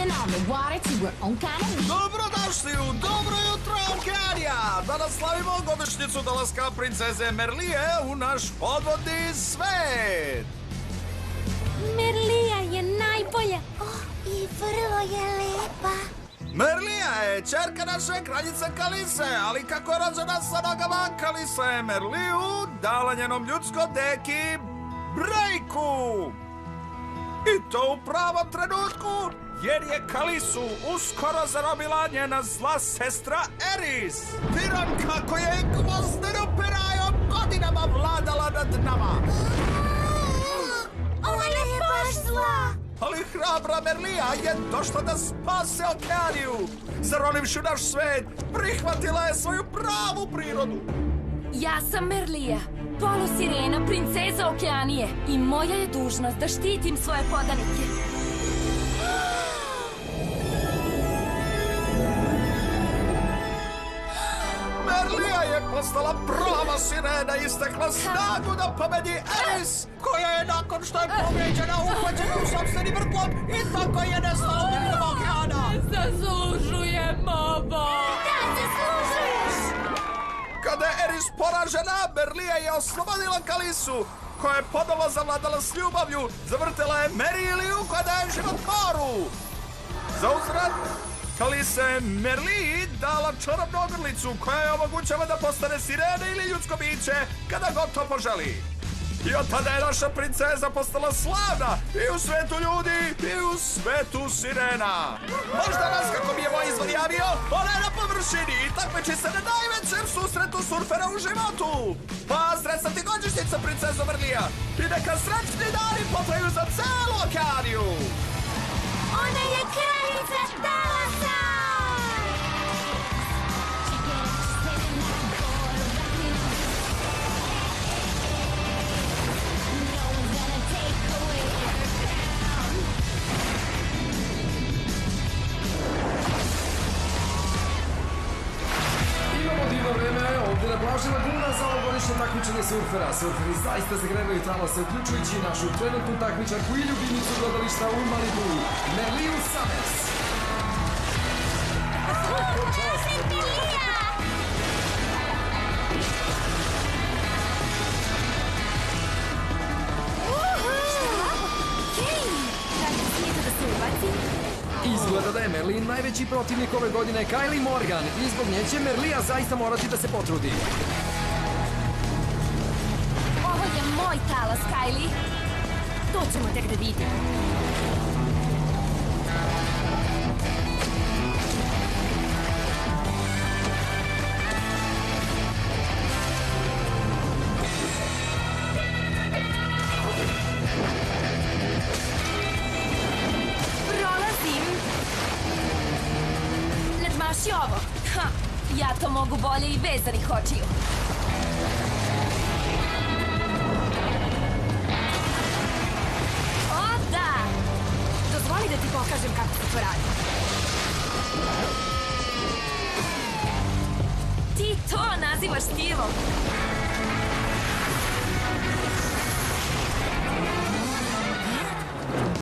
racing on the water to her own kind of... Dobrodošli u Dobro jutro Okeanija! Danas slavimo godišnjicu dolaska princeze Merlije u naš podvodni svet! Merlija je najbolja. I vrlo je lepa. Merlija je ćerka naše kraljice Kalise, ali kako je rođena sa nogama, Kalisa je Merliju dala njenom ljudskom deki Brejku. I to u pravom trenutku, jer je Kalisu uskoro zarobila njena zla sestra Eris. Tiranka koja je gvozdenom perajom godinama vladala nad nama. Ona je baš zla. Ali hrabra Merlija je došla da spase Okeaniju. Zaronivši u naš svet, prihvatila je svoju pravu prirodu. Ja sam Merlija, polusirena, princeza Okeanije i moja je dužnost da štitim svoje podanike. Merlija je postala prava sirena i istekla snagu da pobedi Eris, koja je nakon što je povrijeđena uhvaćena u sopstveni vrtlog i tako je nestala u dnu okeana. Zaslužujem ovo! Da, zaslužuješ. Kada je Eris poražena, Merlija je oslobodila Kalisu, koja je ponovo zavladala s ljubavlju, zavrtela je Meriliju koja daje život moru. Za uzvrat, Kalisa je Merliji dala čarobnu ogrlicu koja je omogućava da postane sirena ili ljudsko biće kada god to poželi. I od tada je naša princeza postala slavna i u svetu ljudi i u svetu sirena. Možda vas, kako mi je moj izvor javio, ona je na površini i takmeći se na najvećem susretu surfera u životu. Pa sretna ti godišnjica, princezo Merlija, i neka srećni dani potraju za celu Okeaniju. Ona je kraljica talasa. Imamo divno vreme ovdje na plaži Laguna za ovogodišnje takmičenje surfera. Surferi zaista zagrevaju talase, uključujući našu trenutnu takmičarku i ljubimicu gledališta u Malibu, Merliju Summers. Izgleda da je Merlin najveći protivnik ove godine Kylie Morgan i zbog nje će Merlija zaista morati da se potrudi. Ovo je moj talas, Kylie. To ćemo tek da vidimo. Nadmaši ovo. Ha, ja to mogu bolje i vezanih očiju. O da! Dozvoli da ti pokažem kako se to radi. Ti to nazivaš stilom?